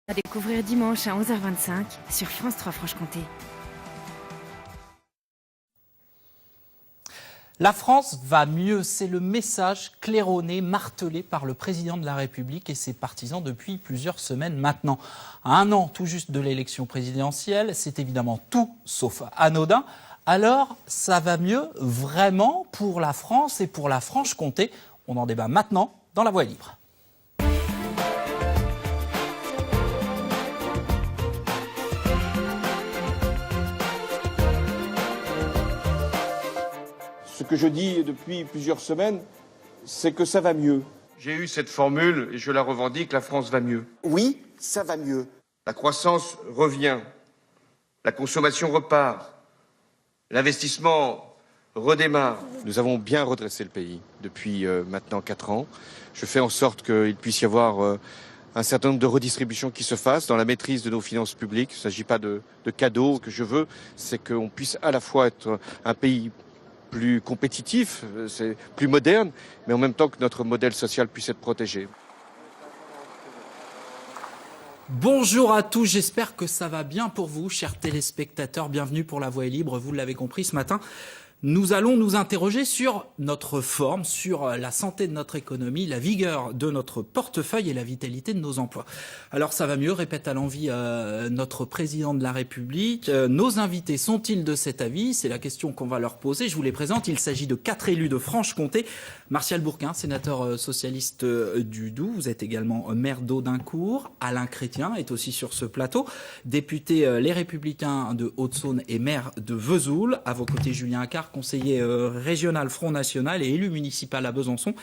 À découvrir dimanche à 11h25 sur France 3 Franche-Comté. La France va mieux, c'est le message claironné, martelé par le président de la République et ses partisans depuis plusieurs semaines maintenant. À un an tout juste de l'élection présidentielle, c'est évidemment tout sauf anodin. Alors, ça va mieux vraiment pour la France et pour la Franche-Comté? On en débat maintenant dans La Voix est libre. Ce que je dis depuis plusieurs semaines, c'est que ça va mieux. J'ai eu cette formule et je la revendique, la France va mieux. Oui, ça va mieux. La croissance revient, la consommation repart, l'investissement redémarre. Nous avons bien redressé le pays depuis maintenant 4 ans. Je fais en sorte qu'il puisse y avoir un certain nombre de redistributions qui se fassent dans la maîtrise de nos finances publiques. Il ne s'agit pas de cadeaux. Ce que je veux, c'est qu'on puisse à la fois être un pays plus compétitif, c'est plus moderne, mais en même temps que notre modèle social puisse être protégé. Bonjour à tous, j'espère que ça va bien pour vous, chers téléspectateurs. Bienvenue pour La Voix est libre, vous l'avez compris ce matin. Nous allons nous interroger sur notre forme, sur la santé de notre économie, la vigueur de notre portefeuille et la vitalité de nos emplois. Alors ça va mieux, répète à l'envi notre président de la République. Nos invités sont-ils de cet avis? C'est la question qu'on va leur poser. Je vous les présente. Il s'agit de 4 élus de Franche-Comté. Martial Bourquin, sénateur socialiste du Doubs. Vous êtes également maire d'Audincourt. Alain Chrétien est aussi sur ce plateau. Député Les Républicains de Haute-Saône et maire de Vesoul. À vos côtés, Julien Accard, conseiller régional Front National et élu municipal à Besançon.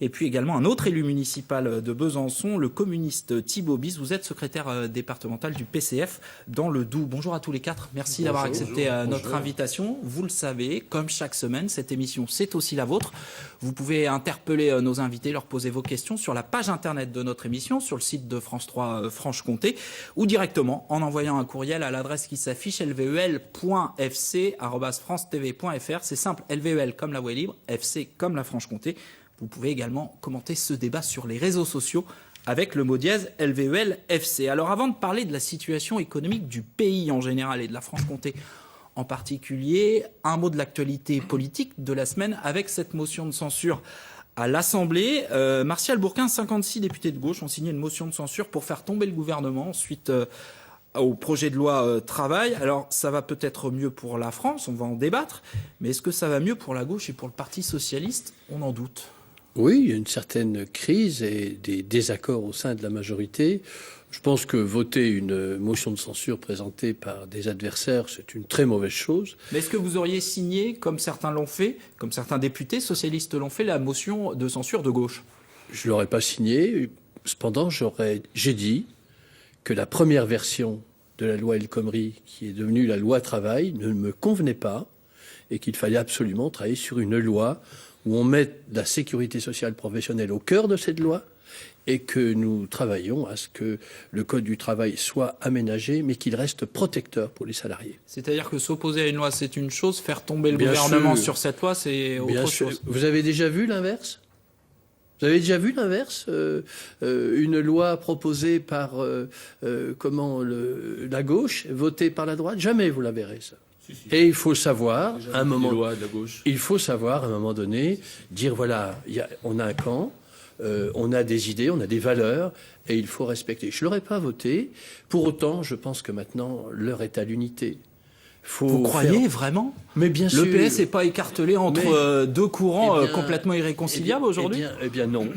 Et puis également un autre élu municipal de Besançon, le communiste Thibaut Bis. Vous êtes secrétaire départemental du PCF dans le Doubs. Bonjour à tous les 4. Merci d'avoir accepté notre invitation. Vous le savez, comme chaque semaine, cette émission, c'est aussi la vôtre. Vous pouvez interpeller nos invités, leur poser vos questions sur la page internet de notre émission, sur le site de France 3 Franche-Comté, ou directement en envoyant un courriel à l'adresse qui s'affiche lvel.fc@francetv.fr. C'est simple, LVEL comme La Voix est libre, FC comme la Franche-Comté. Vous pouvez également commenter ce débat sur les réseaux sociaux avec le mot dièse LVEL FC. Alors avant de parler de la situation économique du pays en général et de la Franche-Comté en particulier, un mot de l'actualité politique de la semaine avec cette motion de censure à l'Assemblée. Martial Bourquin, 56 députés de gauche ont signé une motion de censure pour faire tomber le gouvernement suite au projet de loi travail. Alors ça va peut-être mieux pour la France, on va en débattre, mais est-ce que ça va mieux pour la gauche et pour le Parti socialiste? On en doute. Oui, il y a une certaine crise et des désaccords au sein de la majorité. Je pense que voter une motion de censure présentée par des adversaires, c'est une très mauvaise chose. Mais est-ce que vous auriez signé, comme certains l'ont fait, comme certains députés socialistes l'ont fait, la motion de censure de gauche? Je ne l'aurais pas signée. Cependant, j'ai dit que la première version de la loi El Khomri, qui est devenue la loi travail, ne me convenait pas et qu'il fallait absolument travailler sur une loi où on met la sécurité sociale professionnelle au cœur de cette loi et que nous travaillons à ce que le Code du travail soit aménagé, mais qu'il reste protecteur pour les salariés. C'est-à-dire que s'opposer à une loi, c'est une chose, faire tomber le gouvernement sur cette loi, c'est autre chose. Vous avez déjà vu l'inverse ? Vous avez déjà vu l'inverse, une loi proposée par la gauche, votée par la droite? Jamais vous la verrez, ça. Et il faut savoir, à un moment donné, dire voilà, on a un camp, on a des idées, on a des valeurs, et il faut respecter. Je ne l'aurais pas voté. Pour autant, je pense que maintenant, l'heure est à l'unité. Vous croyez vraiment? Mais bien sûr. Le PS n'est pas écartelé entre deux courants complètement irréconciliables aujourd'hui? Eh bien non,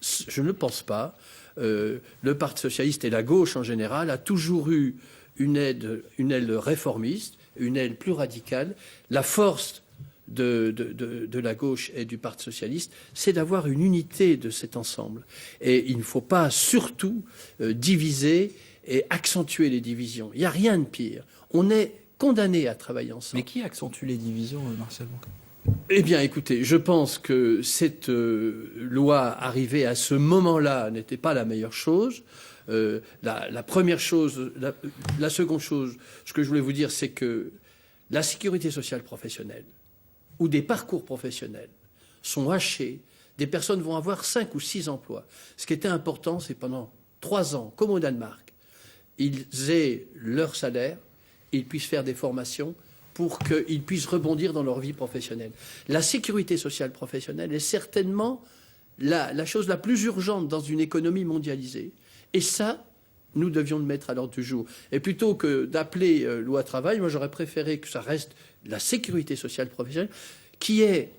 je ne le pense pas. Le Parti socialiste et la gauche en général a toujours eu une aile réformiste, une aile plus radicale. La force de la gauche et du Parti socialiste, c'est d'avoir une unité de cet ensemble. Et il ne faut pas surtout diviser et accentuer les divisions. Il n'y a rien de pire. On est condamnés à travailler ensemble. Mais qui accentue les divisions, Martial Bourquin? Eh bien, écoutez, je pense que cette loi arrivée à ce moment-là n'était pas la meilleure chose. La première chose, la seconde chose, ce que je voulais vous dire, c'est que la sécurité sociale professionnelle ou des parcours professionnels sont hachés. Des personnes vont avoir 5 ou 6 emplois. Ce qui était important, c'est pendant 3 ans, comme au Danemark, ils aient leur salaire, ils puissent faire des formations pour qu'ils puissent rebondir dans leur vie professionnelle. La sécurité sociale professionnelle est certainement la chose la plus urgente dans une économie mondialisée. Et ça, nous devions le mettre à l'ordre du jour. Et plutôt que d'appeler loi travail, moi j'aurais préféré que ça reste la sécurité sociale professionnelle qui est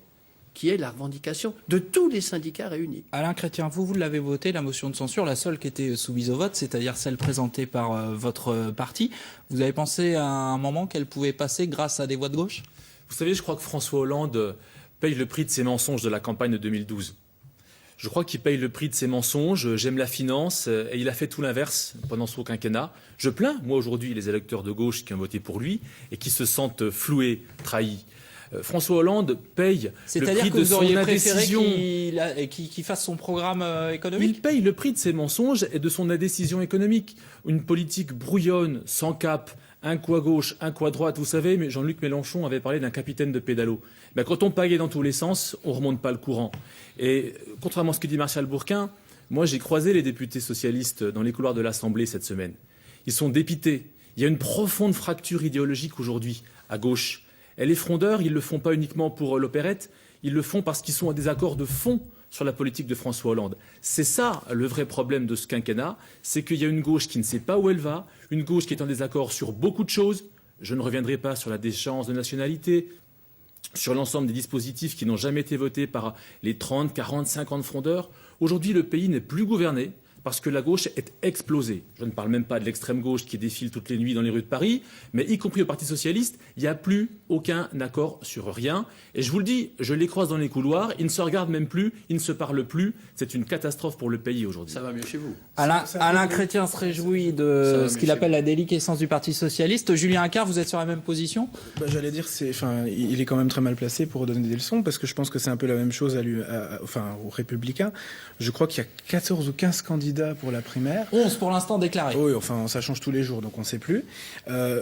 la revendication de tous les syndicats réunis. Alain Chrétien, vous l'avez voté, la motion de censure, la seule qui était soumise au vote, c'est-à-dire celle présentée par votre parti. Vous avez pensé à un moment qu'elle pouvait passer grâce à des voix de gauche ? Vous savez, je crois que François Hollande paye le prix de ses mensonges de la campagne de 2012. Je crois qu'il paye le prix de ses mensonges. J'aime la finance et il a fait tout l'inverse pendant son quinquennat. Je plains, moi, aujourd'hui, les électeurs de gauche qui ont voté pour lui et qui se sentent floués, trahis. François Hollande paye le prix de son indécision. Qu'il fasse son programme économique ? Il paye le prix de ses mensonges et de son indécision économique. Une politique brouillonne, sans cap, un coup à gauche, un coup à droite. Vous savez, mais Jean-Luc Mélenchon avait parlé d'un capitaine de pédalo. Ben, quand on pagaie dans tous les sens, on ne remonte pas le courant. Et contrairement à ce que dit Martial Bourquin, moi j'ai croisé les députés socialistes dans les couloirs de l'Assemblée cette semaine. Ils sont dépités. Il y a une profonde fracture idéologique aujourd'hui à gauche. Et les frondeurs, ils ne le font pas uniquement pour l'opérette, ils le font parce qu'ils sont en désaccord de fond sur la politique de François Hollande. C'est ça le vrai problème de ce quinquennat, c'est qu'il y a une gauche qui ne sait pas où elle va, une gauche qui est en désaccord sur beaucoup de choses. Je ne reviendrai pas sur la déchéance de nationalité, sur l'ensemble des dispositifs qui n'ont jamais été votés par les 30, 40, 50 frondeurs. Aujourd'hui, le pays n'est plus gouverné parce que la gauche est explosée. Je ne parle même pas de l'extrême gauche qui défile toutes les nuits dans les rues de Paris, mais y compris au Parti socialiste, il n'y a plus aucun accord sur rien. Et je vous le dis, je les croise dans les couloirs, ils ne se regardent même plus, ils ne se parlent plus. C'est une catastrophe pour le pays aujourd'hui. Ça va mieux chez vous. Alain Chrétien se réjouit de ce qu'il appelle la déliquescence du Parti socialiste. Julien Accard, vous êtes sur la même position ? J'allais dire, il est quand même très mal placé pour donner des leçons, parce que je pense que c'est un peu la même chose aux Républicains. Je crois qu'il y a 14 ou 15 candidats pour la primaire. 11 pour l'instant déclarés. Oui, enfin, ça change tous les jours, donc on ne sait plus.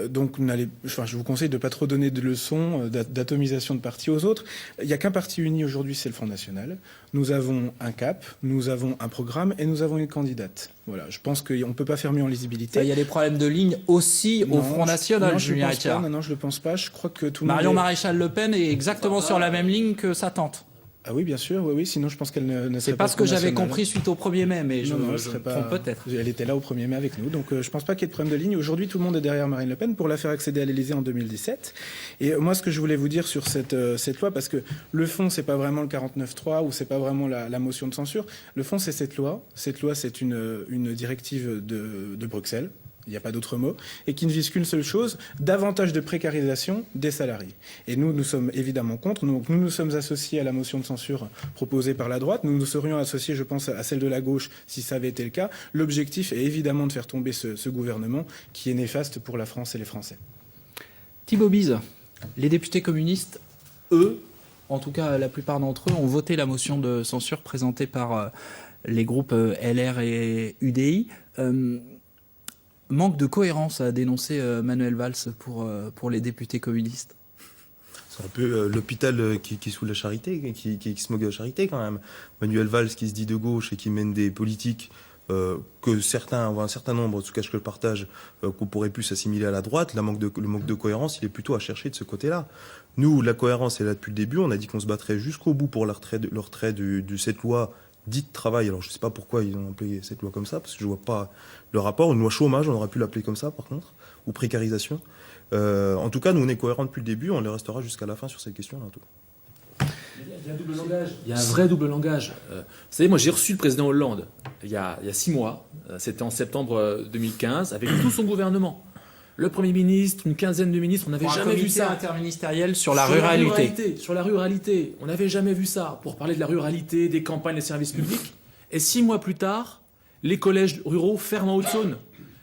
Donc, je vous conseille de ne pas trop donner de leçons d'atomisation de partis aux autres. Il n'y a qu'un parti uni aujourd'hui, c'est le Front National. Nous avons un cap, nous avons un programme et nous avons une candidate. Voilà, je pense qu'on ne peut pas faire mieux en lisibilité. Il y a des problèmes de ligne aussi au Front National, Julien Accard. Non, je ne le pense pas. Je crois que tout le Marion Maréchal Le Pen est exactement sur la même ligne que sa tante. Ah oui, bien sûr, oui, sinon je pense qu'elle ne serait pas. C'est pas ce que j'avais compris suite au 1er mai, mais je me trompe peut-être. Elle était là au 1er mai avec nous, donc je pense pas qu'il y ait de problème de ligne. Aujourd'hui, tout le monde est derrière Marine Le Pen pour la faire accéder à l'Élysée en 2017. Et moi, ce que je voulais vous dire sur cette loi, parce que le fond, c'est pas vraiment le 49.3 ou c'est pas vraiment la motion de censure. Le fond, c'est cette loi. Cette loi, c'est une directive de Bruxelles. Il n'y a pas d'autre mot, et qui ne vise qu'une seule chose, davantage de précarisation des salariés. Et nous sommes évidemment contre. Donc nous nous sommes associés à la motion de censure proposée par la droite. Nous nous serions associés, je pense, à celle de la gauche si ça avait été le cas. L'objectif est évidemment de faire tomber ce gouvernement qui est néfaste pour la France et les Français. Thibaut Bise, les députés communistes, eux, en tout cas la plupart d'entre eux, ont voté la motion de censure présentée par les groupes LR et UDI. Manque de cohérence, a dénoncé Manuel Valls pour les députés communistes. C'est un peu l'hôpital qui saoule la charité, qui se moque de la charité quand même. Manuel Valls qui se dit de gauche et qui mène des politiques que certains, ou un certain nombre, en tout cas je le partage, qu'on pourrait plus assimiler à la droite. Le manque de cohérence, il est plutôt à chercher de ce côté-là. Nous, la cohérence est là depuis le début. On a dit qu'on se battrait jusqu'au bout pour le retrait de cette loi dite travail. Alors je ne sais pas pourquoi ils ont appelé cette loi comme ça, parce que je ne vois pas le rapport. Une loi chômage, on aurait pu l'appeler comme ça par contre, ou précarisation. En tout cas, nous on est cohérents depuis le début, on le restera jusqu'à la fin sur cette question-là en tout cas. Il y a un double langage. Il y a un vrai double langage. Vous savez, moi j'ai reçu le président Hollande il y a 6 mois, c'était en septembre 2015, avec tout son gouvernement. Le Premier ministre, une quinzaine de ministres, on n'avait jamais vu ça. Interministériel sur la ruralité. Sur la ruralité. On n'avait jamais vu ça. Pour parler de la ruralité, des campagnes, des services publics. Et 6 mois plus tard, les collèges ruraux ferment en Haute-Saône.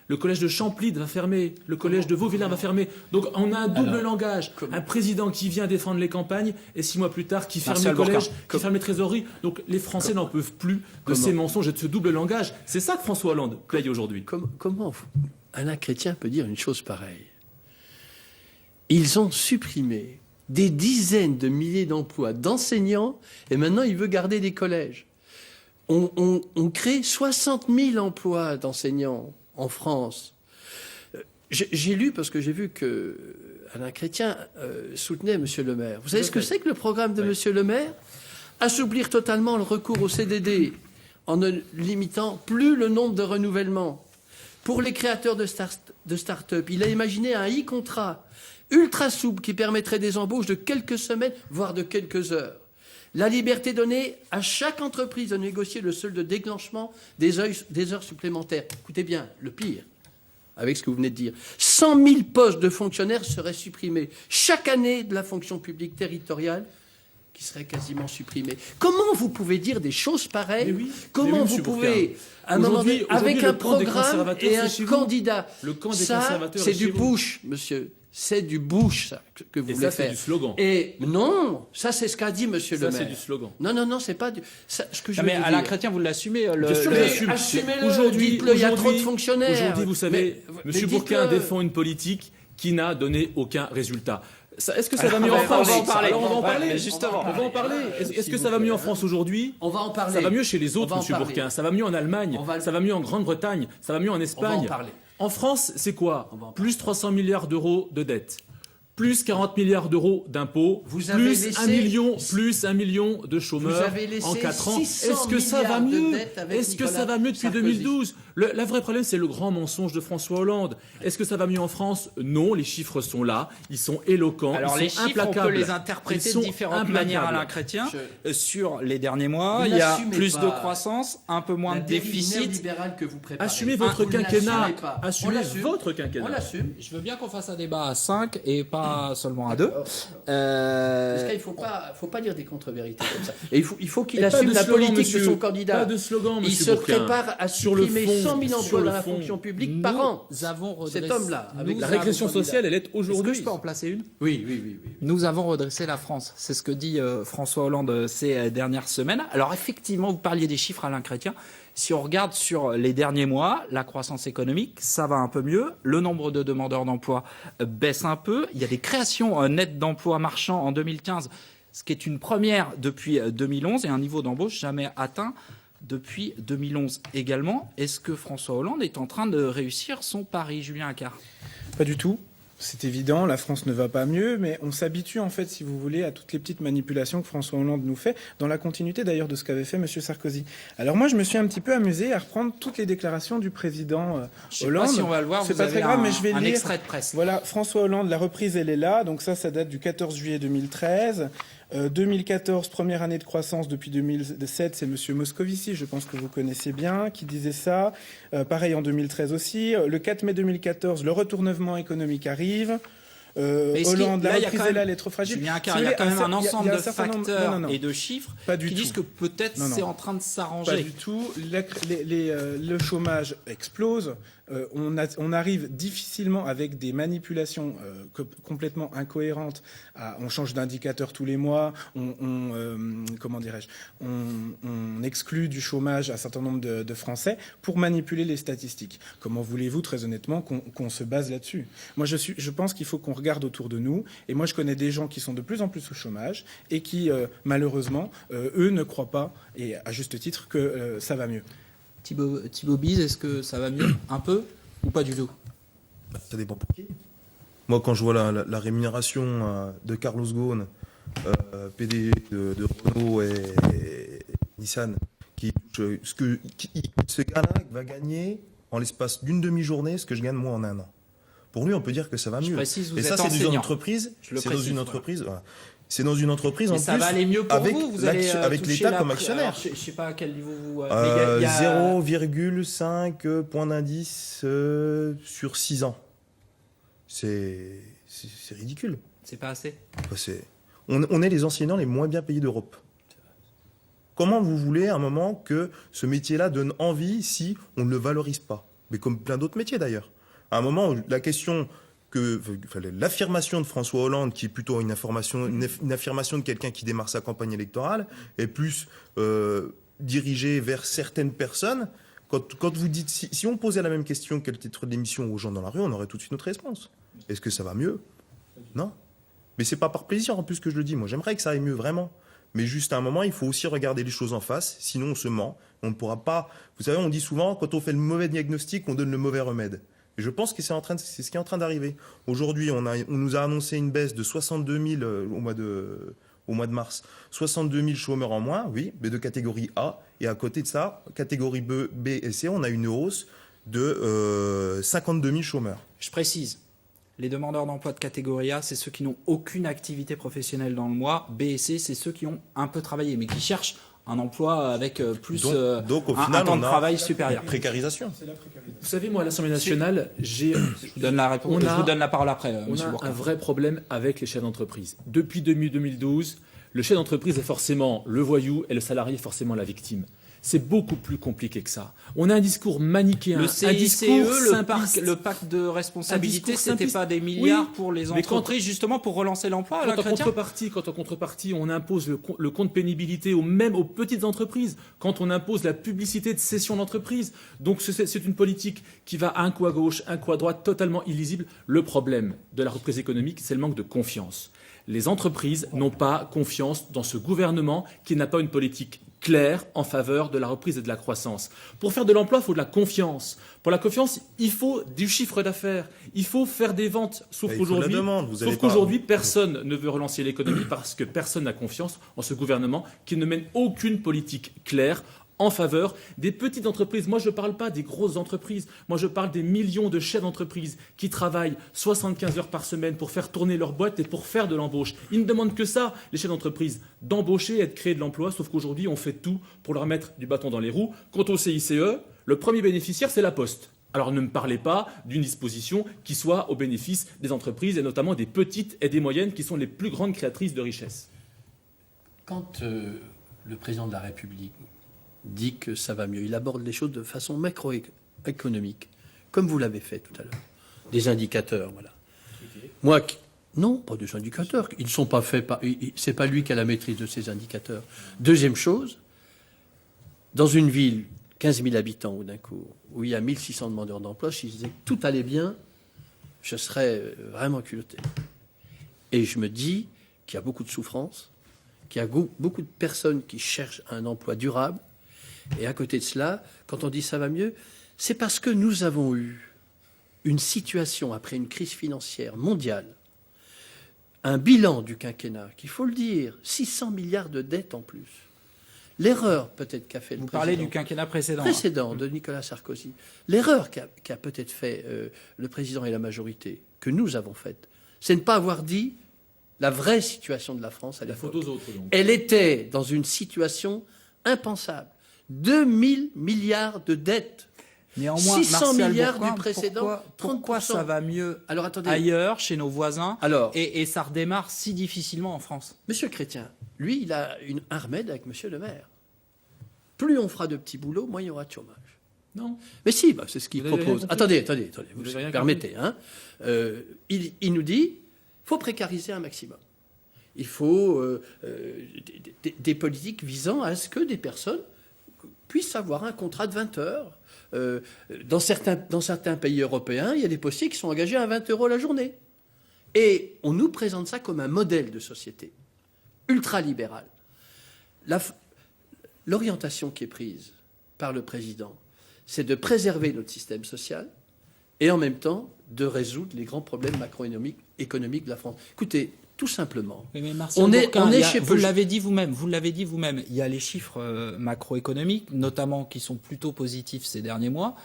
Le collège de Champlitte va fermer. Le collège de Vauvillers va fermer. Donc on a un double langage. Un président qui vient défendre les campagnes et 6 mois plus tard qui ferme les collèges, qui ferme les trésoreries. Donc les Français n'en peuvent plus de ces mensonges et de ce double langage. C'est ça que François Hollande paye aujourd'hui. Comment Alain Chrétien peut dire une chose pareille? Ils ont supprimé des dizaines de milliers d'emplois d'enseignants et maintenant il veut garder des collèges. On crée 60 000 emplois d'enseignants en France. J'ai lu parce que j'ai vu que Alain Chrétien soutenait M. Le Maire. Vous savez ce que c'est que le programme de M. Le Maire? Assouplir totalement le recours au CDD en ne limitant plus le nombre de renouvellements. Pour les créateurs de start-up, il a imaginé un e-contrat ultra souple qui permettrait des embauches de quelques semaines, voire de quelques heures. La liberté donnée à chaque entreprise de négocier le solde de déclenchement des heures supplémentaires. Écoutez bien, le pire, avec ce que vous venez de dire, 100 000 postes de fonctionnaires seraient supprimés chaque année de la fonction publique territoriale, qui serait quasiment supprimée. Comment vous pouvez dire des choses pareilles? Comment vous pouvez, à un moment donné, avec un programme et un candidat, Le camp des ça, conservateurs c'est est du chez vous. bush, monsieur. C'est du bush, ça, que vous Et voulez ça, c'est faire. du slogan. Et non, ça, c'est ce qu'a dit monsieur le Ça, maire. c'est du slogan. Non, c'est pas du... Ça, ce que je Non, mais veux vous Alain dire. Chrétien, vous l'assumez Bien sûr que Mais j'assume. assumez-le, Aujourd'hui, dites-le, il y a trop de fonctionnaires. Aujourd'hui, vous savez, Mais M. Bourquin dites-le. défend une politique qui n'a donné aucun résultat. Est-ce que ça va Alors, mieux on en va France en parler. Alors, on va en Ouais, parler. mais justement. On va en parler. Est-ce que ça va mieux en France aujourd'hui? On va en parler. Ça va mieux chez les On autres, va en M. parler. Bourquin. Ça va mieux en Allemagne. Ça va mieux en Grande-Bretagne. Ça va mieux en Espagne. en parler. En France, c'est quoi? On va en Plus 300 milliards d'euros de dette. Plus 40 milliards d'euros d'impôts, Vous avez plus laissé- 1 million de chômeurs Vous avez laissé en 4 ans. 600 Est-ce que ça va milliards de mieux? dettes avec Est-ce que ça Nicolas va mieux depuis Sarkozy? 2012? Le vrai problème, c'est le grand mensonge de François Hollande. Est-ce que ça va mieux en France? Non, les chiffres sont là, ils sont éloquents, Alors ils les sont chiffres, on peut implacables. les interpréter Ils sont de différentes implacables. manières, Alain Chrétien. Sur les derniers mois, Vous il y a n'assumez plus de pas croissance, un peu moins La de dérive déficit. néolibérale que vous préparez. Assumez votre Vous ne quinquennat. l'assumez pas. On Assumez l'assume. votre quinquennat. On l'assume. Je veux bien qu'on fasse un débat à 5 et pas seulement à 2. Parce qu'il faut pas dire des contre-vérités comme ça. Et il faut qu'il Et pas assume de la slogan, politique monsieur. de son candidat. Pas de slogan, Il monsieur se Bourquin. prépare à Sur le supprimer fond, 100 000 sur emplois le dans la fond, fonction publique par an. Nous avons redressé... Cet homme-là, avec La Nous régression avons sociale, elle est Est-ce que aujourd'hui. je peux en placer une? Oui. Nous avons redressé la France. C'est ce que dit François Hollande ces dernières semaines. Alors effectivement, vous parliez des chiffres, Alain Chrétien. Si on regarde sur les derniers mois, la croissance économique, ça va un peu mieux. Le nombre de demandeurs d'emploi baisse un peu. Il y a des créations nettes d'emplois marchands en 2015, ce qui est une première depuis 2011 et un niveau d'embauche jamais atteint depuis 2011 également. Est-ce que François Hollande est en train de réussir son pari, Julien Accard? Pas du tout. C'est évident, la France ne va pas mieux, mais on s'habitue en fait, si vous voulez, à toutes les petites manipulations que François Hollande nous fait, dans la continuité d'ailleurs de ce qu'avait fait M. Sarkozy. Alors moi, je me suis un petit peu amusé à reprendre toutes les déclarations du président Je sais Hollande. pas si on va le voir. C'est vous pas avez très grave, un, mais je vais un lire. extrait de presse. Voilà, François Hollande, la reprise, elle est là. Donc ça date du 14 juillet 2013. 2014, première année de croissance depuis 2007, c'est Monsieur Moscovici, je pense que vous connaissez bien, qui disait ça. Pareil en 2013 aussi. Le 4 mai 2014, le retournement économique arrive. Hollande, la reprise est là, elle est trop fragile. Julien Si Accard, vous il y a voulez, quand même un il y a ensemble de certain nombre- facteurs non. et de chiffres Pas du qui disent tout. que peut-être Non. c'est en train de Pas s'arranger. du tout. Le chômage explose. On arrive difficilement avec des manipulations complètement incohérentes. On change d'indicateur tous les mois. Comment dirais-je, on exclut du chômage un certain nombre de Français pour manipuler les statistiques. Comment voulez-vous, très honnêtement, qu'on se base là-dessus? Moi, je pense qu'il faut qu'on regarde autour de nous. Et moi, je connais des gens qui sont de plus en plus au chômage et qui, malheureusement, eux ne croient pas, et à juste titre, que ça va mieux. Thibaut Bise, est-ce que ça va mieux un peu ou pas du tout? Ça dépend pour qui. Moi, quand je vois la rémunération de Carlos Ghosn, PDG de Renault et Nissan, ce gars-là va gagner en l'espace d'une demi-journée ce que je gagne moi en un an. Pour lui, on peut dire que ça va Je mieux. précise, vous Et êtes ça, c'est dans une enseignant. entreprise. Je le C'est dans précise, une voilà. entreprise. Voilà. C'est dans une entreprise Mais en ça plus va aller mieux pour avec vous. Vous allez avec toucher l'État la comme pri- actionnaire. Alors, je sais pas à quel niveau vous. mais il y a- 0,5 point d'indice sur 6 ans. C'est ridicule. C'est pas assez. Enfin, on est les enseignants les moins bien payés d'Europe. Comment vous voulez à un moment que ce métier-là donne envie si on ne le valorise pas? Mais comme plein d'autres métiers d'ailleurs. À un moment, la question l'affirmation de François Hollande, qui est plutôt une affirmation de quelqu'un qui démarre sa campagne électorale, est plus dirigée vers certaines personnes. Quand vous dites, si on posait la même question que le titre de l'émission aux gens dans la rue, on aurait tout de suite notre réponse. Est-ce que ça va mieux? Non. Mais c'est pas par plaisir en plus que je le dis. Moi, j'aimerais que ça aille mieux vraiment. Mais juste à un moment, il faut aussi regarder les choses en face. Sinon, on se ment. On ne pourra pas. Vous savez, on dit souvent, quand on fait le mauvais diagnostic, on donne le mauvais remède. Et je pense que c'est ce qui est en train d'arriver. Aujourd'hui, on nous a annoncé une baisse de 62 000 au mois de mars. 62 000 chômeurs en moins, oui, mais de catégorie A. Et à côté de ça, catégorie B et C, on a une hausse de 52 000 chômeurs. Je précise, les demandeurs d'emploi de catégorie A, c'est ceux qui n'ont aucune activité professionnelle dans le mois. B et C, c'est ceux qui ont un peu travaillé, mais qui cherchent un emploi avec plus donc, au un final, temps de travail supérieur. Précarisation. Vous savez, moi, à l'Assemblée nationale, je vous donne la réponse. Je vous donne la parole après, on monsieur a Bourquin. un vrai problème avec les chefs d'entreprise. Depuis 2012, le chef d'entreprise est forcément le voyou et le salarié est forcément la victime. C'est beaucoup plus compliqué que ça. On a un discours manichéen, Le un CICE, discours simpliste. le pacte de responsabilité, discours c'était simpliste. pas des milliards Oui, pour les mais quand- entreprises, justement pour relancer l'emploi, là, Quand Chrétien en contrepartie, on impose le compte pénibilité même aux petites entreprises, quand on impose la publicité de cession d'entreprise. Donc c'est une politique qui va un coup à gauche, un coup à droite, totalement illisible. Le problème de la reprise économique, c'est le manque de confiance. Les entreprises n'ont pas confiance dans ce gouvernement qui n'a pas une politique claire en faveur de la reprise et de la croissance. Pour faire de l'emploi, il faut de la confiance. Pour la confiance, il faut du chiffre d'affaires. Il faut faire des ventes. Sauf Il faut de la demande, vous allez pas- qu'aujourd'hui, personne ne veut relancer l'économie parce que personne n'a confiance en ce gouvernement qui ne mène aucune politique claire en faveur des petites entreprises. Moi, je ne parle pas des grosses entreprises. Moi, je parle des millions de chefs d'entreprise qui travaillent 75 heures par semaine pour faire tourner leur boîte et pour faire de l'embauche. Ils ne demandent que ça, les chefs d'entreprise, d'embaucher et de créer de l'emploi, sauf qu'aujourd'hui, on fait tout pour leur mettre du bâton dans les roues. Quant au CICE, le premier bénéficiaire, c'est la Poste. Alors ne me parlez pas d'une disposition qui soit au bénéfice des entreprises et notamment des petites et des moyennes qui sont les plus grandes créatrices de richesse. Quand le président de la République dit que ça va mieux, il aborde les choses de façon macroéconomique, comme vous l'avez fait tout à l'heure. Des indicateurs, voilà. Moi, non, pas des indicateurs. Ils ne sont pas faits par... C'est pas lui qui a la maîtrise de ces indicateurs. Deuxième chose, dans une ville, 15 000 habitants ou d'un coup, où il y a 1600 demandeurs d'emploi, si je disais que tout allait bien, je serais vraiment culotté. Et je me dis qu'il y a beaucoup de souffrance, qu'il y a beaucoup de personnes qui cherchent un emploi durable. Et à côté de cela, quand on dit ça va mieux, c'est parce que nous avons eu une situation après une crise financière mondiale, un bilan du quinquennat, qu'il faut le dire, 600 milliards de dettes en plus. L'erreur peut-être qu'a fait le Vous président... parlez du quinquennat précédent. de Nicolas Sarkozy. L'erreur qu'a peut-être fait le président et la majorité, que nous avons faite, c'est ne pas avoir dit la vraie situation de la France à La l'époque. faute aux autres, donc. Elle était dans une situation impensable. 2000 milliards de dettes. Néanmoins, 600 Martial milliards Bourquin, du précédent, pourquoi 30%. ça va mieux Alors attendez, ailleurs, chez nos voisins, Alors, et ça redémarre si difficilement en France? Monsieur Chrétien, lui, il a un remède avec Monsieur le maire. Plus on fera de petits boulots, moins il y aura de chômage. Non. Mais si, c'est ce qu'il Vous avez propose. rien compris. Attendez, vous avez rien permettez. Hein. Il nous dit, faut précariser un maximum. Il faut des politiques visant à ce que des personnes puissent avoir un contrat de 20 heures. Dans certains pays européens, il y a des postiers qui sont engagés à 20 € la journée. Et on nous présente ça comme un modèle de société ultralibéral. L'orientation qui est prise par le président, c'est de préserver notre système social et en même temps de résoudre les grands problèmes macroéconomiques de la France. Écoutez, tout simplement, Oui, mais Martial Bourquin, vous l'avez dit vous-même, il y a les chiffres macroéconomiques, notamment qui sont plutôt positifs ces derniers mois,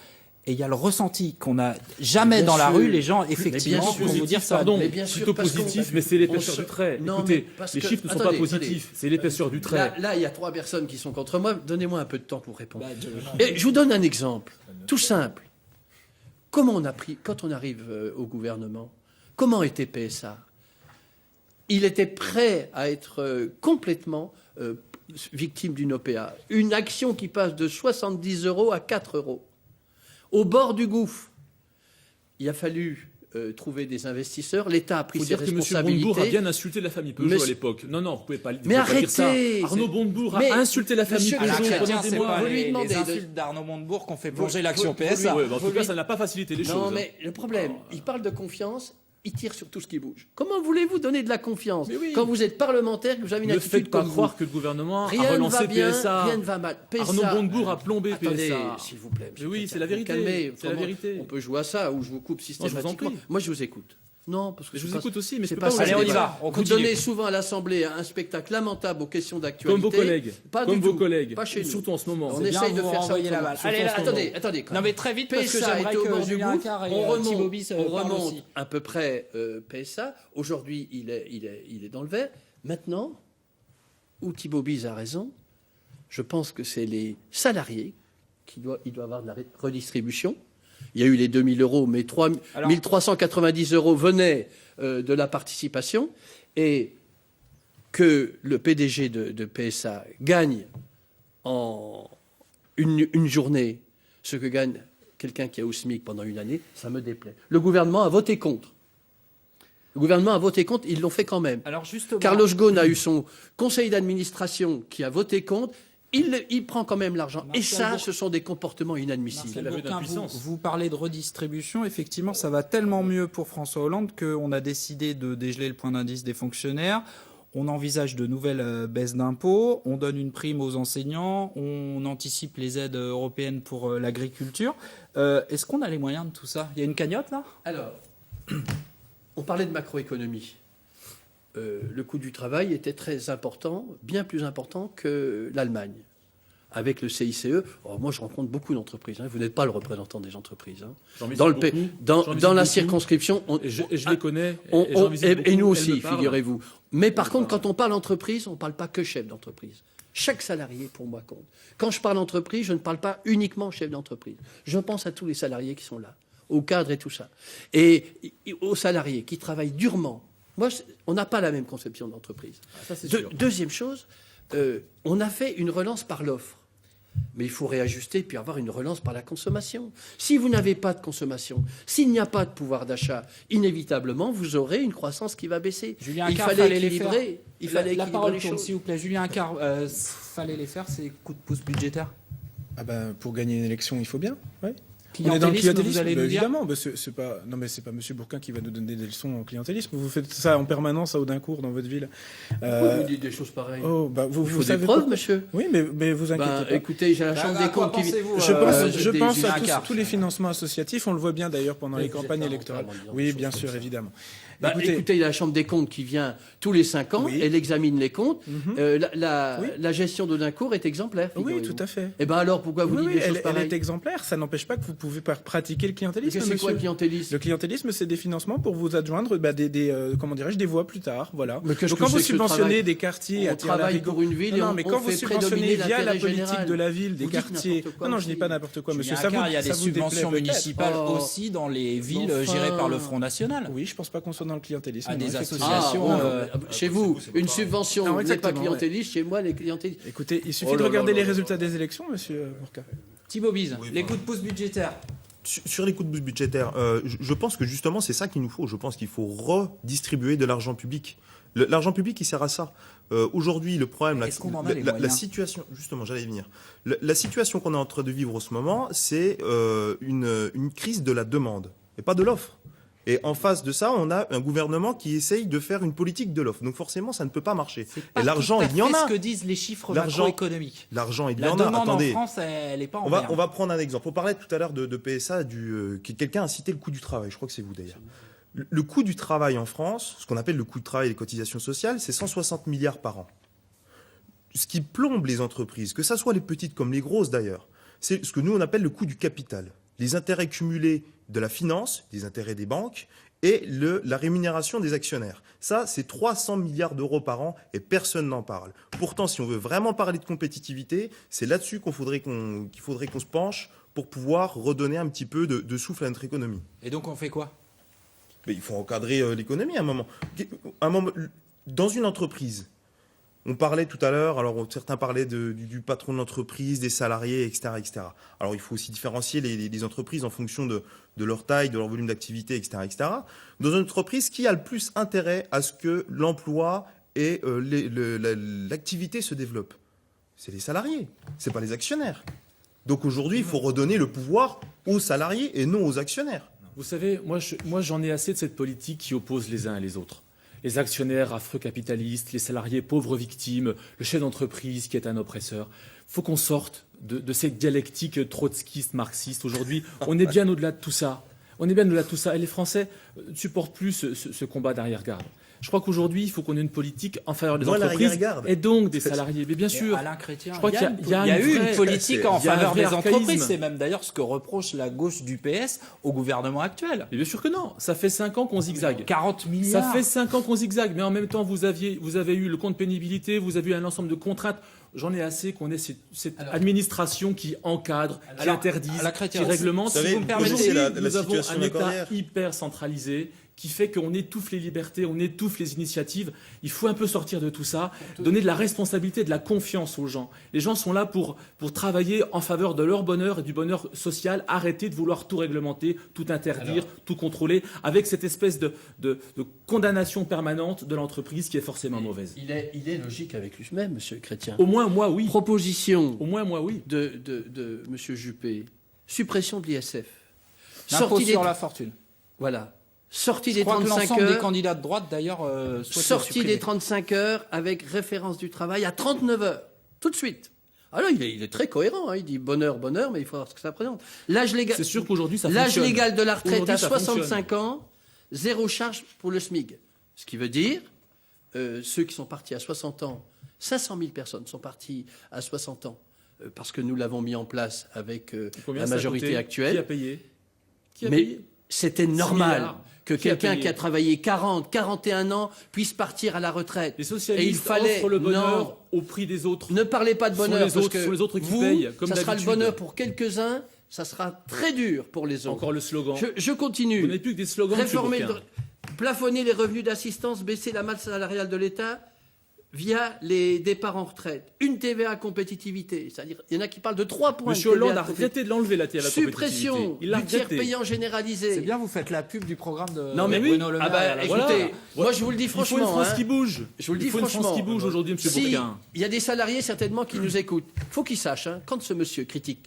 et il y a le ressenti qu'on n'a jamais dans la rue, les gens effectivement Bien vont vous dire ça. pardon, mais bien sûr, plutôt parce qu'on- positif, mais c'est l'épaisseur on se- du trait. Non, Écoutez, mais parce les que- chiffres ne sont attendez, pas positifs, c'est l'épaisseur du trait. là, il y a 3 personnes qui sont contre moi. Donnez-moi un peu de temps pour répondre. Bah, Et je vous donne un exemple, tout simple. Comment on a pris, quand on arrive au gouvernement, comment était PSA? Il était prêt à être complètement victime d'une OPA. Une action qui passe de 70 € à 4 €. Au bord du gouffre. Il a fallu trouver des investisseurs. L'État a pris Il faut ses dire que M. responsabilités. Bonbourg a bien insulté la famille Peugeot Monsieur- à l'époque. Non, vous pouvez pas Mais vous pouvez pas dire ça. arrêtez, Arnaud c'est- Bonbourg Mais- a insulté la famille Monsieur À la Peugeot Chrétien, pendant Chrétien, des c'est mois. pas Vous lui les demandez de- insultes d'Arnaud Montebourg qu'on fait plonger Vous- l'action vous- PSA. Ouais, en tout cas, ça n'a pas facilité les choses. Non, mais le problème, il parle de confiance, il tire sur tout ce qui bouge. Comment voulez-vous donner de la confiance Mais oui. quand vous êtes parlementaire, que vous avez une Ne attitude faites pas comme croire vous? que le gouvernement Rien a ne relancé va bien, PSA. rien ne va mal. Arnaud Montebourg a plombé Attendez, PSA. s'il vous plaît. Mais oui, c'est la Vous vérité. calmez. C'est la Autrement, vérité. On peut jouer à ça ou je vous coupe Non, je vous en systématiquement. prie. Moi, je vous écoute. Non, parce que Je vous c'est écoute aussi, mais je c'est peux pas pas ça. Allez, on y le va, débat. on Vous continue. donnez souvent à l'Assemblée un spectacle lamentable aux questions d'actualité. Comme vos collègues. Pas Comme du vos tout. collègues. Pas chez nous. Surtout en ce moment. On C'est bien, essaye de vous faire ça renvoyez la autrement. balle. Allez, là, attendez. quand Non, même. mais très vite, parce que PSA j'aimerais était au que bord du Julien gouffre. Accard et On Thibaut remonte, Bis on parlent remonte aussi. à peu près PSA. Aujourd'hui, il est dans le vert. Maintenant, où Thibaut Bis a raison, je pense que c'est les salariés il doit avoir de la redistribution. Il y a eu les 2 000 euros, mais 1 390 euros venaient de la participation. Et que le PDG de PSA gagne en une journée ce que gagne quelqu'un qui est au SMIC pendant une année, ça me déplaît. Le gouvernement a voté contre. Ils l'ont fait quand même. Alors justement, Carlos Ghosn a eu son conseil d'administration qui a voté contre. Il prend quand même l'argent. Et Martial ça, Bourg- ce sont des comportements inadmissibles. Marcel la vue Bourquin, d'impuissance. vous parlez de redistribution. Effectivement, ça va tellement mieux pour François Hollande qu'on a décidé de dégeler le point d'indice des fonctionnaires. On envisage de nouvelles baisses d'impôts. On donne une prime aux enseignants. On anticipe les aides européennes pour l'agriculture. Est-ce qu'on a les moyens de tout ça? Il y a une cagnotte là? Alors, on parlait de macroéconomie. Le coût du travail était très important, bien plus important que l'Allemagne. Avec le CICE, moi je rencontre beaucoup d'entreprises. Vous n'êtes pas le représentant des entreprises. J'en visite Dans, beaucoup. dans J'en visite la beaucoup. circonscription, Et je les connais. on- et j'en visite et beaucoup, nous elles aussi, me parlent. figurez-vous. Mais par me contre, parlent. quand on parle entreprise, on ne parle pas que chef d'entreprise. Chaque salarié, pour moi, compte. Quand je parle entreprise, je ne parle pas uniquement chef d'entreprise. Je pense à tous les salariés qui sont là, aux cadres et tout ça. Et aux salariés qui travaillent durement. Moi, on n'a pas la même conception d'entreprise. Ça, c'est sûr. Deuxième chose, on a fait une relance par l'offre. Mais il faut réajuster puis avoir une relance par la consommation. Si vous n'avez pas de consommation, s'il n'y a pas de pouvoir d'achat, inévitablement, vous aurez une croissance qui va baisser. Julien Il Accard, fallait fallait les faire. équilibrer. Il fallait La équilibrer parole les tourne, choses. s'il vous plaît. Julien Accard, fallait les faire, ces coups de pouce budgétaires. Ah ben, pour gagner une élection, il faut bien. Ouais. On est dans le Clientélisme, clientélisme, vous allez bah, nous dire. évidemment. Bah, c'est pas, non, mais c'est pas Monsieur Bourquin qui va nous donner des leçons en clientélisme. Vous faites ça en permanence à Audincourt dans votre ville. Pourquoi vous dites des choses pareilles? Oh, bah, Il faut vous des savez preuves, pourquoi. monsieur. Oui, mais vous inquiétez Ben, pas. écoutez, j'ai la Bah, Chambre à des quoi comptes qui... pensez-vous, Je des pense Julien à Accard. tous les financements associatifs. On le voit bien d'ailleurs pendant Mais les vous êtes campagnes pas électorales. rentable en disant Oui, des bien choses sûr, comme ça. évidemment. Bah, écoutez, il y a la Chambre des comptes qui vient tous les 5 ans, Oui. elle examine les comptes. Mhm. La Oui. gestion d'Audincourt est exemplaire. Oui, figurez-vous. tout à fait. Et ben alors, pourquoi vous Oui, dites oui, des choses elle pareilles? est exemplaire. Ça n'empêche pas que vous pouvez pas pratiquer le clientélisme, Qu'est-ce que c'est quoi le monsieur. clientélisme? Le clientélisme, c'est des financements pour vous adjoindre comment dirais-je, des voies plus tard. Voilà. Mais qu'est-ce Donc que quand vous c'est que ce subventionnez travail des quartiers On à travaille pour une ville et non, on- mais on quand vous fait subventionnez prédominer via la l'intérêt politique général. de la ville, des Vous dites quartiers. n'importe quoi Non, non, je aussi. dis pas n'importe quoi, monsieur. Julien Ça vous, Accard, il y a des ça vous déplaît subventions peut-être. municipales Oh. aussi dans les villes Enfin. gérées par le Front National. Oui, je pense pas qu'on soit dans le clientélisme. À non, des effectivement. associations. Chez vous, une subvention Non, n'est pas exactement, clientéliste. Chez moi, les clientélistes. Écoutez, il suffit Oh de là regarder là les là résultats des élections, monsieur Bourquin. Thibaut Bis, Oui, les enfin. coups de pouce budgétaires. Sur les coups de pouce budgétaires, je pense que justement c'est ça qu'il nous faut. Je pense qu'il faut redistribuer de l'argent public. L'argent public, il sert à ça. Aujourd'hui, le problème, Est-ce qu'on en a les la moyens situation, justement, j'allais y venir. La situation qu'on est en train de vivre en ce moment, c'est une crise de la demande et pas de l'offre. Et en face de ça, on a un gouvernement qui essaye de faire une politique de l'offre. Donc forcément, ça ne peut pas marcher. C'est Et pas l'argent, tout à il y en fait a. ce que disent les chiffres L'argent- macroéconomiques. L'argent, il y La en a. demande Attendez. en France, elle n'est pas en On berne. va prendre un exemple. On parlait tout à l'heure de PSA, quelqu'un a cité le coût du travail. Je crois que c'est vous d'ailleurs. Le coût du travail en France, ce qu'on appelle le coût de travail et les cotisations sociales, c'est 160 milliards par an. Ce qui plombe les entreprises, que ce soit les petites comme les grosses d'ailleurs, c'est ce que nous on appelle le coût du capital. Les intérêts cumulés de la finance, les intérêts des banques et la rémunération des actionnaires. Ça, c'est 300 milliards d'euros par an et personne n'en parle. Pourtant, si on veut vraiment parler de compétitivité, c'est là-dessus qu'il faudrait qu'on se penche pour pouvoir redonner un petit peu de souffle à notre économie. Et donc on fait quoi? Mais il faut encadrer l'économie à un moment. Un moment. Dans une entreprise, on parlait tout à l'heure, alors certains parlaient du patron de l'entreprise, des salariés, etc., etc. Alors il faut aussi différencier les entreprises en fonction de leur taille, de leur volume d'activité, etc., etc. Dans une entreprise, qui a le plus intérêt à ce que l'emploi et l'activité se développent? C'est les salariés, c'est pas les actionnaires. Donc aujourd'hui, il faut redonner le pouvoir aux salariés et non aux actionnaires. Vous savez, moi j'en ai assez de cette politique qui oppose les uns et les autres. Les actionnaires affreux capitalistes, les salariés pauvres victimes, le chef d'entreprise qui est un oppresseur. Il faut qu'on sorte de cette dialectique trotskiste, marxiste. Aujourd'hui, on est bien au-delà de tout ça. On est bien au-delà de tout ça. Et les Français ne supportent plus ce combat d'arrière-garde. Je crois qu'aujourd'hui, il faut qu'on ait une politique en faveur des entreprises et donc des salariés. Mais bien sûr, Alain Chrétien, je crois qu'il y a eu une politique en faveur des entreprises. archaïsme. C'est même d'ailleurs ce que reproche la gauche du PS au gouvernement actuel. Mais bien sûr que non. Ça fait 5 ans qu'on zigzague. 40 milliards. Ça fait 5 ans qu'on zigzague. Mais en même temps, vous avez eu le compte pénibilité, vous avez eu un ensemble de contraintes. J'en ai assez qu'on ait cette administration qui encadre, qui interdise, qui réglemente. vous savez, Si vous me permettez, aujourd'hui, nous avons situation un État accordière. hyper centralisé qui fait qu'on étouffe les libertés, on étouffe les initiatives. Il faut un peu sortir de tout ça, donner de la responsabilité, de la confiance aux gens. Les gens sont là pour travailler en faveur de leur bonheur et du bonheur social. Arrêter de vouloir tout réglementer, tout interdire, tout contrôler, avec cette espèce de condamnation permanente de l'entreprise qui est forcément mauvaise. Il est logique avec lui-même, Monsieur Chrétien. Au moins, moi, oui. Proposition Au moins, moi, oui. de Monsieur Juppé, suppression de l'ISF. L'impôt sur la fortune. Voilà. Sortie Je des crois que 35 l'ensemble des heures. candidats de droite, d'ailleurs, souhaitent le Sortie supprimer. des 35 heures avec référence du travail à 39 heures. Tout de suite. Alors, il est très cohérent. Il dit bonheur, mais il faut voir ce que ça présente. L'âge légal, C'est sûr qu'aujourd'hui, ça l'âge fonctionne. légal de la retraite Aujourd'hui, à ça 65 ans, zéro charge pour le SMIC. Ce qui veut dire, ceux qui sont partis à 60 ans, 500 000 personnes sont parties à 60 ans, parce que nous l'avons mis en place avec Combien la ça a majorité coûté actuelle. Qui a payé Qui a Mais payé c'était 6 normal milliards. que Qui a quelqu'un payé qui a travaillé 40, 41 ans puisse partir à la retraite. Les socialistes Et il fallait offrent le bonheur non, au prix des autres. ne parlez pas de Ce sont bonheur les parce autres- que ce sont les autres qui vous, payent, comme ça sera le d'habitude. bonheur pour quelques-uns, ça sera très dur pour les autres. Encore le slogan. Je continue. Vous n'avez plus que des slogans. Réformer, monsieur Bourquin. plafonner les revenus d'assistance, baisser la masse salariale de l'État via les départs en retraite. Une TVA compétitivité, c'est-à-dire il y en a qui parlent de 3 points. Monsieur de TVA Hollande a compétitivité. arrêté de l'enlever la TVA compétitivité. Suppression Il l'a du tiers regretté. payant généralisé. C'est bien, vous faites la pub du programme de Non, mais Bruno Le Maire. ah bah, à la écoutez, voilà. moi je vous le dis Il faut une franchement. France hein. qui bouge. Je vous le dis Il faut une franchement. France qui bouge aujourd'hui, monsieur Si, Bourquin. il y a des salariés certainement qui nous écoutent. Il faut qu'ils sachent, hein, quand ce monsieur critique,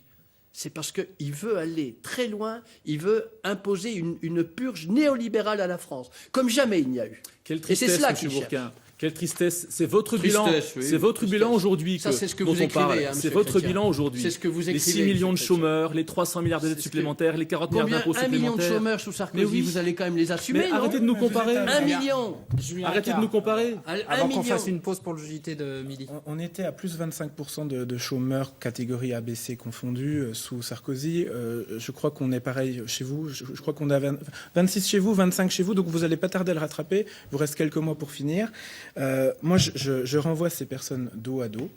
c'est parce qu'il veut aller très loin, il veut imposer une purge néolibérale à la France, comme jamais il n'y a eu. Quelle Et c'est tristesse, cela monsieur qu'il cherche. Bourquin. Quelle tristesse. C'est votre Tristesse, bilan. oui, C'est votre tristesse. bilan aujourd'hui Ça, c'est ce que dont vous on écrivez, parle. hein, C'est monsieur votre Chrétien. bilan aujourd'hui. C'est ce que vous Les écrivez, 6 millions de monsieur Chrétien. chômeurs, les 300 milliards de dettes C'est ce que- supplémentaires, les 40 milliards Combien d'impôts 1 million de supplémentaires. chômeurs sous Sarkozy, Mais oui. vous allez quand même les assumer, Mais non arrêtez de nous comparer. 1 million. Julien Arrêtez de Ricard. nous comparer. Un Avant qu'on million. fasse une pause pour le JT de midi. On était à plus 25% de chômeurs catégorie ABC confondus sous Sarkozy. Je crois qu'on est pareil chez vous. Je crois qu'on a 26 chez vous, 25 chez vous, donc vous n'allez pas tarder à le rattraper. Il vous reste quelques mois pour finir. Moi, je renvoie ces personnes dos à dos.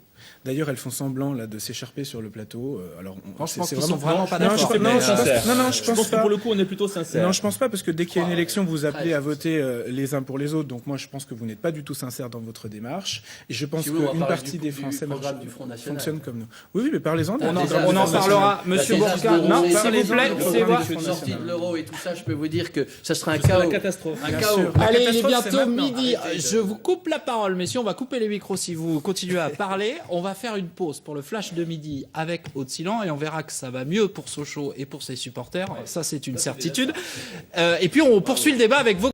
D'ailleurs, elles font semblant là de s'écharper sur le plateau. Alors, Moi, je pense c'est qu'ils sont vraiment pas Non, d'accord. je- non, je pense- non, Je je pense pense que pas. pour le coup, on est plutôt sincère. Non, je pense pas, parce que dès qu'il y a une élection, vous appelez Très à voter les uns pour les autres. Donc moi, je pense que vous n'êtes pas du tout sincère dans votre démarche. Et je pense Si vous voulez, on va qu'une parler partie du des Français programme du Front National. fonctionnent comme nous. Oui, oui, mais parlez-en. On en Des parlera. Monsieur Bourquin, non, s'il vous plaît, c'est voir. moi. Sortie de l'euro et tout ça, je peux vous dire que ça sera un Ce serait la chaos. catastrophe. Un Bien chaos. sûr. La Allez, il est catastrophe, c'est bientôt maintenant. midi. Arrêtez de- Je vous coupe la parole, messieurs. On va couper les micros si vous continuez à parler. On va faire une pause pour le flash de midi avec Aude Silan et on verra que ça va mieux pour Sochaux et pour ses supporters. Ça, c'est une certitude. Et puis, on poursuit le débat avec vos